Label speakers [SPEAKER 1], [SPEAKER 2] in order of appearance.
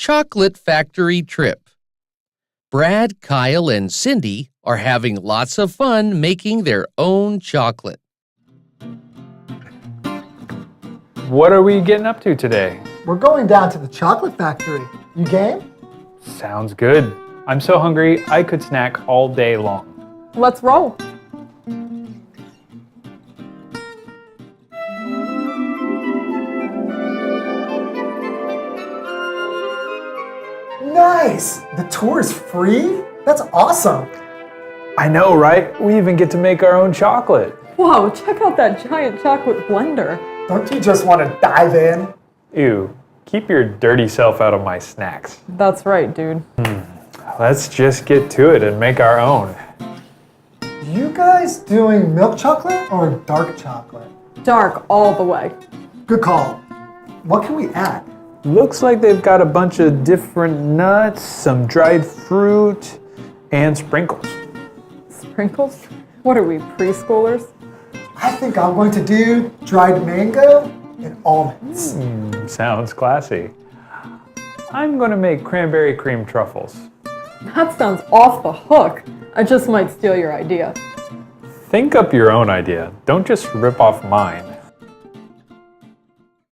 [SPEAKER 1] chocolate factory trip. Brad, Kyle, and Cindy are having lots of fun making their own chocolate.
[SPEAKER 2] What are we getting up to today?
[SPEAKER 3] We're going down to the chocolate factory. You game?
[SPEAKER 2] Sounds good. I'm so hungry, I could snack all day long.
[SPEAKER 4] Let's roll.
[SPEAKER 3] Nice! The tour is free? That's awesome!
[SPEAKER 2] I know, right? We even get to make our own chocolate.
[SPEAKER 4] Whoa, check out that giant chocolate blender.
[SPEAKER 3] Don't you just want to dive in?
[SPEAKER 2] Ew, keep your dirty self out of my snacks.
[SPEAKER 4] That's right, dude.
[SPEAKER 2] Let's just get to it and make our own.
[SPEAKER 3] You guys doing milk chocolate or dark chocolate?
[SPEAKER 4] Dark all the way.
[SPEAKER 3] Good call. What can we add?
[SPEAKER 2] Looks like they've got a bunch of different nuts, some dried fruit, and sprinkles.
[SPEAKER 4] Sprinkles? What are we, preschoolers?
[SPEAKER 3] I think I'm going to do dried mango and almonds.
[SPEAKER 2] Sounds classy. I'm going to make cranberry cream truffles.
[SPEAKER 4] That sounds off the hook. I just might steal your idea.
[SPEAKER 2] Think up your own idea. Don't just rip off mine.